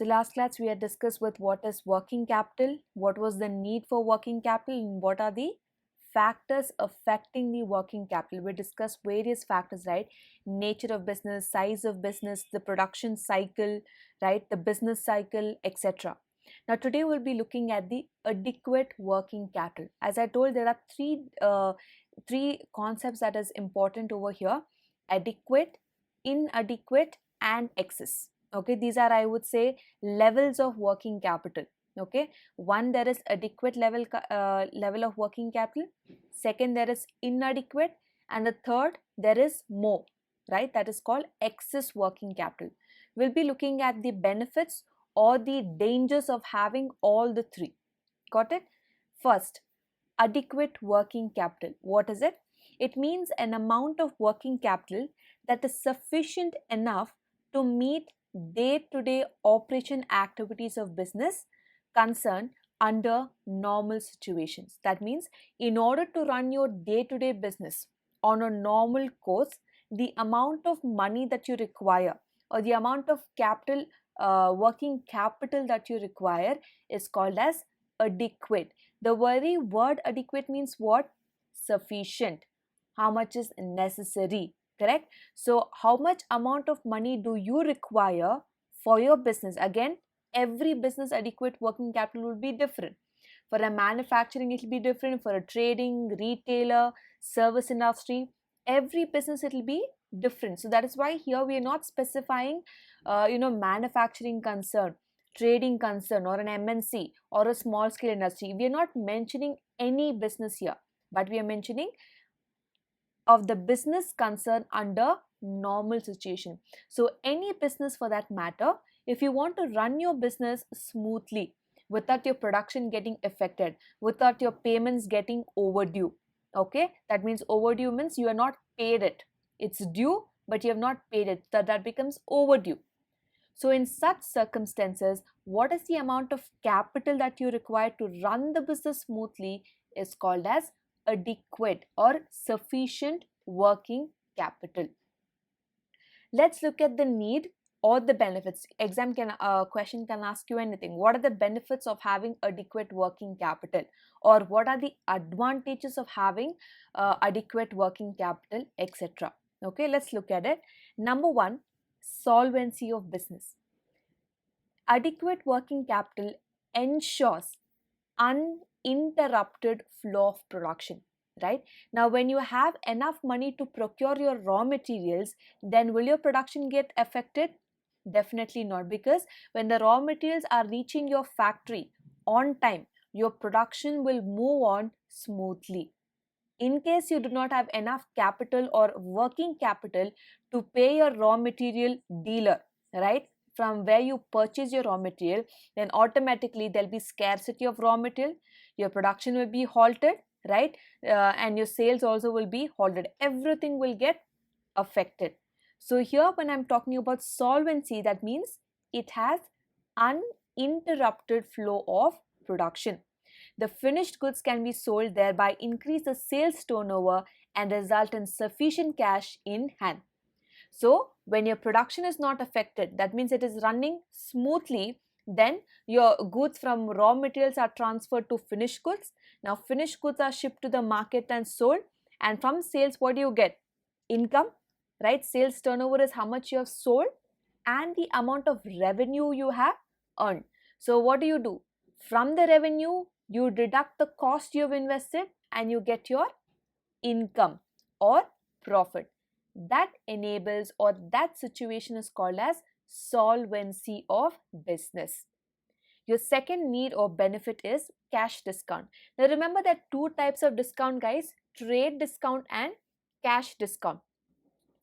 last class we had discussed with what is working capital, what was the need for working capital, and what are the factors affecting the working capital. We discussed various factors, right? Nature of business, size of business, the production cycle, right? The business cycle, etc. Now today we'll be looking at the adequate working capital. As I told, there are three concepts that is important over here: adequate, inadequate, and excess. Okay, these are, I would say, levels of working capital. Okay, one, there is adequate level of working capital. Second, there is inadequate, and the third, there is more, right? That is called excess working capital. We'll be looking at the benefits or the dangers of having all the three. Got it? First, adequate working capital. What is it? It means an amount of working capital that is sufficient enough to meet day-to-day operation activities of business concern under normal situations. That means in order to run your day-to-day business on a normal course, the amount of money that you require or the amount of capital, working capital that you require is called as adequate. The very word adequate means what? Sufficient. How much is necessary, correct? So how much amount of money do you require for your business? Again, every business adequate working capital will be different. For a manufacturing, it will be different. For a trading, retailer, service industry, every business it will be different. So that is why here we are not specifying, manufacturing concern, trading concern, or an MNC or a small scale industry. We are not mentioning any business here, but we are mentioning of the business concern under normal situation. So any business for that matter, if you want to run your business smoothly without your production getting affected, without your payments getting overdue, okay, that means overdue means you are not paid it. It's due but you have not paid it, that becomes overdue. So in such circumstances, what is the amount of capital that you require to run the business smoothly is called as adequate or sufficient working capital. Let's look at the need or the benefits. Question can ask you anything. What are the benefits of having adequate working capital, or what are the advantages of having adequate working capital, etc. Okay, let's look at it. Number one, solvency of business. Adequate working capital ensures uninterrupted flow of production, right? Now, when you have enough money to procure your raw materials, then will your production get affected? Definitely not, because when the raw materials are reaching your factory on time, your production will move on smoothly. In case you do not have enough capital or working capital to pay your raw material dealer, right, from where you purchase your raw material, then automatically there'll be scarcity of raw material, your production will be halted, right, and your sales also will be halted. Everything will get affected. So here when I'm talking about solvency, that means it has uninterrupted flow of production. The finished goods can be sold, thereby increase the sales turnover and result in sufficient cash in hand. So when your production is not affected, that means it is running smoothly, then your goods from raw materials are transferred to finished goods. Now finished goods are shipped to the market and sold, and from sales what do you get? Income, right? Sales turnover is how much you have sold and the amount of revenue you have earned. So what do? From the revenue, you deduct the cost you have invested and you get your income or profit. That enables, or that situation is called as solvency of business. Your second need or benefit is cash discount. Now remember that two types of discount, guys: trade discount and cash discount.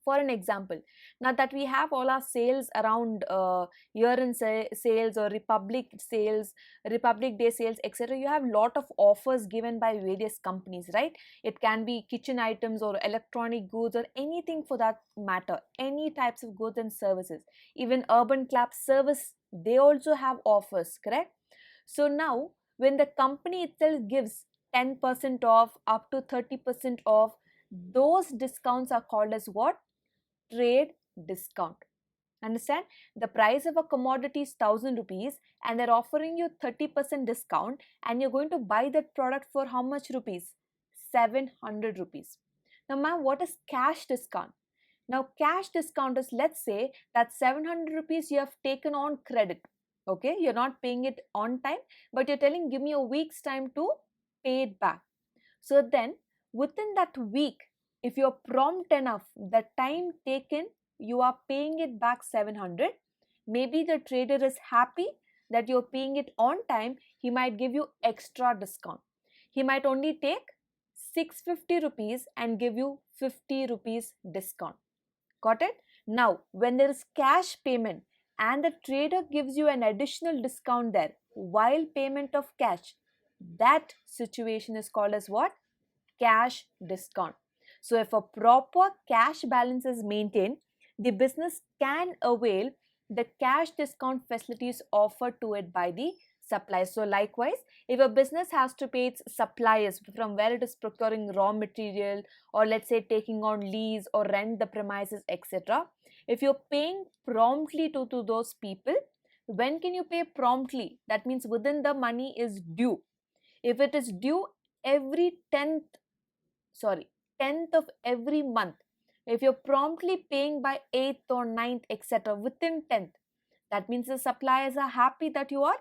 For an example, now that we have all our sales around year-end sales or Republic Day sales, etc., you have lot of offers given by various companies, right? It can be kitchen items or electronic goods or anything for that matter, any types of goods and services. Even Urban Clap service, they also have offers, correct? So now when the company itself gives 10% off up to 30% off, those discounts are called as what? Trade discount. Understand? The price of a commodity is 1000 rupees and they're offering you 30% discount, and you're going to buy that product for how much rupees? 700 rupees. Now, ma'am, what is cash discount? Now, cash discount is, let's say that 700 rupees you have taken on credit. Okay, you're not paying it on time, but you're telling, give me a week's time to pay it back. So then within that week, if you're prompt enough, the time taken, you are paying it back 700. Maybe the trader is happy that you're paying it on time. He might give you extra discount. He might only take 650 rupees and give you 50 rupees discount. Got it? Now, when there is cash payment and the trader gives you an additional discount there while payment of cash, that situation is called as what? Cash discount. So, if a proper cash balance is maintained, the business can avail the cash discount facilities offered to it by the suppliers. So, likewise, if a business has to pay its suppliers from where it is procuring raw material, or let's say taking on lease or rent the premises, etc., if you're paying promptly to those people, when can you pay promptly? That means within the money is due. If it is due every 10th of every month, if you're promptly paying by 8th or 9th, etc., within 10th, that means the suppliers are happy that you are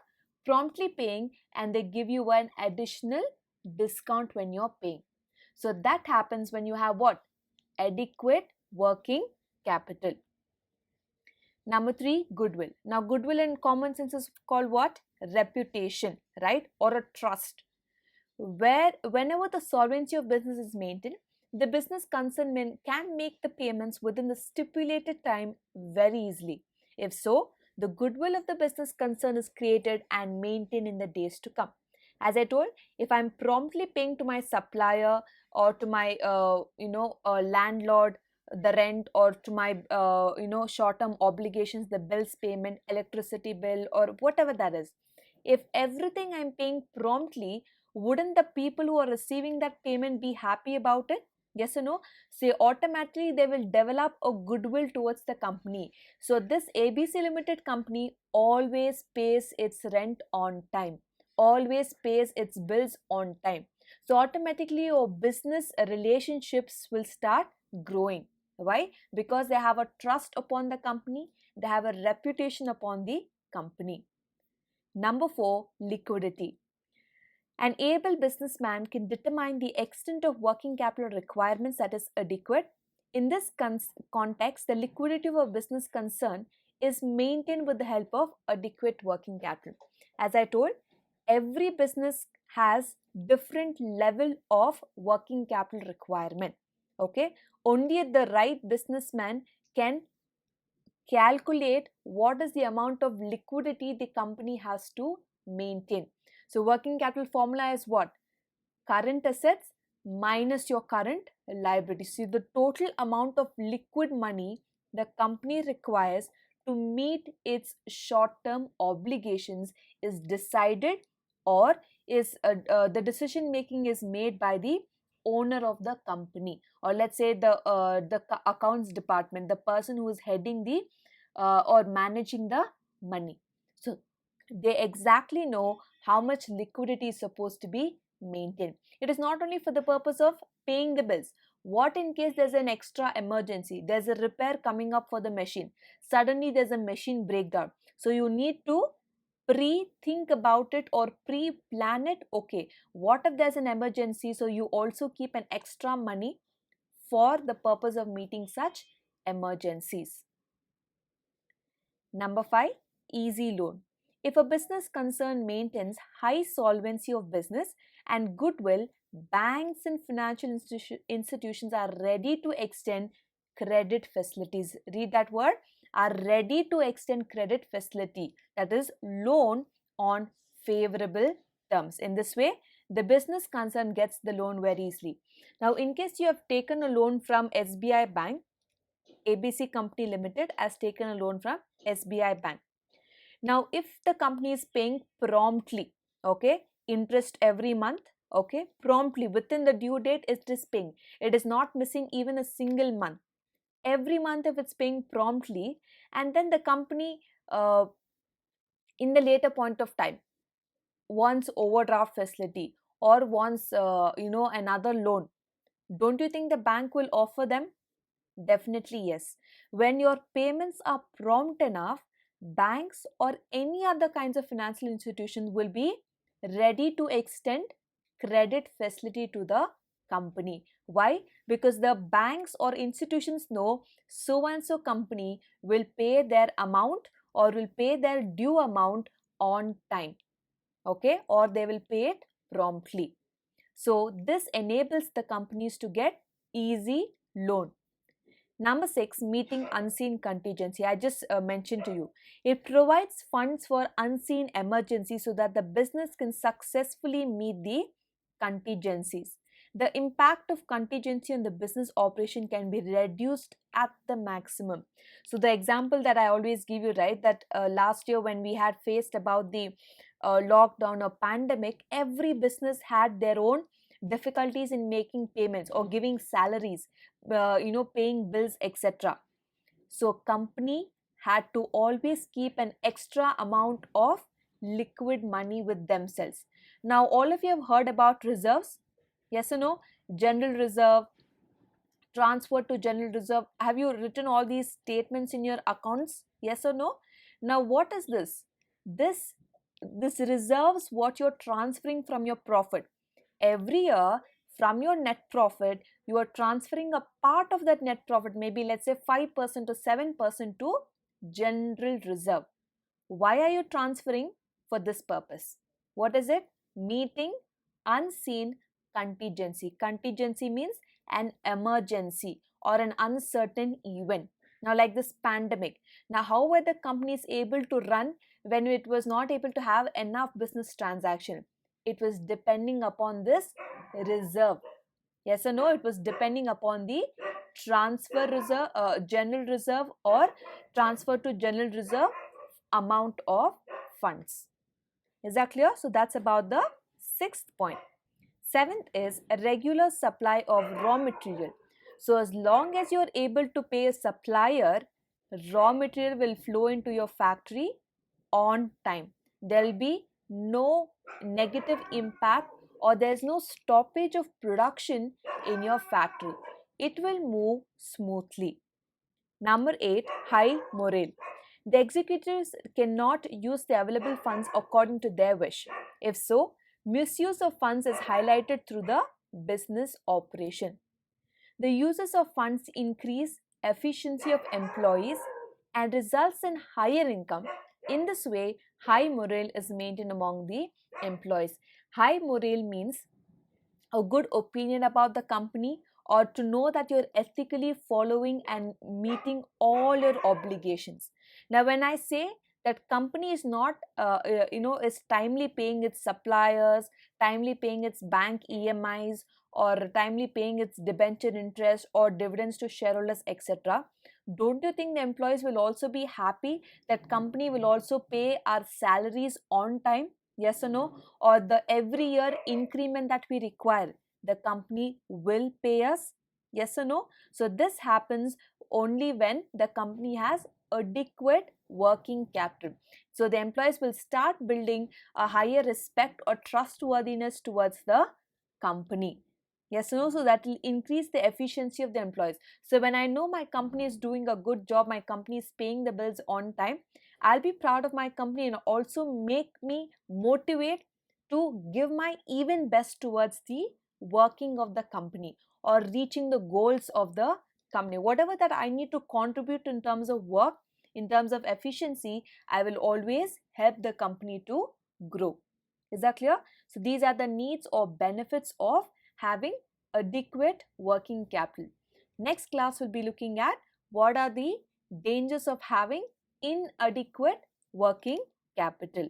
promptly paying, and they give you an additional discount when you're paying. So that happens when you have what? Adequate working capital. Number 3, goodwill. Now, goodwill in common sense is called what? Reputation, right? Or a trust. Whenever the solvency of business is maintained, the business concerned can make the payments within the stipulated time very easily. If so, the goodwill of the business concern is created and maintained in the days to come. As I told, if I'm promptly paying to my supplier or to my landlord the rent, or to my short-term obligations, the bills payment, electricity bill, or whatever that is, if everything I'm paying promptly, wouldn't the people who are receiving that payment be happy about it? Yes or no? Say automatically they will develop a goodwill towards the company. So this ABC Limited company always pays its rent on time, always pays its bills on time. So automatically your business relationships will start growing. Why? Because they have a trust upon the company, they have a reputation upon the company. Number 4, liquidity. An able businessman can determine the extent of working capital requirements that is adequate. In this context, the liquidity of a business concern is maintained with the help of adequate working capital. As I told, every business has different level of working capital requirement. Okay, only the right businessman can calculate what is the amount of liquidity the company has to maintain. So working capital formula is what? Current assets minus your current liability. See, the total amount of liquid money the company requires to meet its short-term obligations is decided, or is the decision making is made by the owner of the company, or let's say the accounts department, the person who is heading the or managing the money. So they exactly know how much liquidity is supposed to be maintained. It is not only for the purpose of paying the bills. What in case there's an extra emergency, there's a repair coming up for the machine, suddenly there's a machine breakdown, so you need to pre-think about it or pre-plan it. Okay, what if there's an emergency? So you also keep an extra money for the purpose of meeting such emergencies. Number 5, easy loan. If a business concern maintains high solvency of business and goodwill, banks and financial institutions are ready to extend credit facilities. Read that word, are ready to extend credit facility, that is loan on favorable terms. In this way, the business concern gets the loan very easily. Now, in case you have taken a loan from SBI Bank, ABC Company Limited has taken a loan from SBI Bank. Now, if the company is paying promptly, okay, interest every month, okay, promptly within the due date, it is paying. It is not missing even a single month. every month if it's paying promptly, and then the company uh, in the later point of time wants overdraft facility or wants another loan, don't you think the bank will offer them? Definitely yes. When your payments are prompt enough, banks or any other kinds of financial institutions will be ready to extend credit facility to the company. Why? Because the banks or institutions know so and so company will pay their amount or will pay their due amount on time, okay, or they will pay it promptly. So this enables the companies to get easy loan. Number 6, meeting unseen contingency. I just mentioned to you. It provides funds for unseen emergencies so that the business can successfully meet the contingencies. The impact of contingency on the business operation can be reduced at the maximum. So the example that I always give you, right, that last year when we had faced about the lockdown or pandemic, every business had their own difficulties in making payments or giving salaries, paying bills, etc. So company had to always keep an extra amount of liquid money with themselves. Now all of you have heard about reserves, yes or no? General reserve, transfer to general reserve. Have you written all these statements in your accounts, yes or no? Now what is this? This reserves what you're transferring from your profit. Every year from your net profit, you are transferring a part of that net profit, maybe let's say 5% or 7% to general reserve. Why are you transferring? For this purpose. What is it? Meeting unseen contingency. Contingency means an emergency or an uncertain event. Now like this pandemic, now how were the companies able to run when it was not able to have enough business transaction? It was depending upon this reserve. Yes or no? It was depending upon the transfer reserve, general reserve or transfer to general reserve amount of funds. Is that clear? So that's about the 6th point. 7th is a regular supply of raw material. So as long as you're able to pay a supplier, raw material will flow into your factory on time. There will be no negative impact or there's no stoppage of production in your factory. It will move smoothly. Number 8, high morale. The executives cannot use the available funds according to their wish. If so, misuse of funds is highlighted through the business operation. The uses of funds increase efficiency of employees and results in higher income. In this way, high morale is maintained among the employees. High morale means a good opinion about the company or to know that you're ethically following and meeting all your obligations. Now when I say that company is not is timely paying its suppliers, timely paying its bank EMIs or timely paying its debenture interest or dividends to shareholders, etc., don't you think the employees will also be happy that company will also pay our salaries on time? Yes or no? Or the every year increment that we require, the company will pay us? Yes or no? So this happens only when the company has adequate working capital. So the employees will start building a higher respect or trustworthiness towards the company. Yes or no? So that will increase the efficiency of the employees. So when I know my company is doing a good job, my company is paying the bills on time, I'll be proud of my company and also make me motivate to give my even best towards the working of the company or reaching the goals of the company. Whatever that I need to contribute in terms of work, in terms of efficiency, I will always help the company to grow. Is that clear? So these are the needs or benefits of having adequate working capital. Next class will be looking at what are the dangers of having inadequate working capital.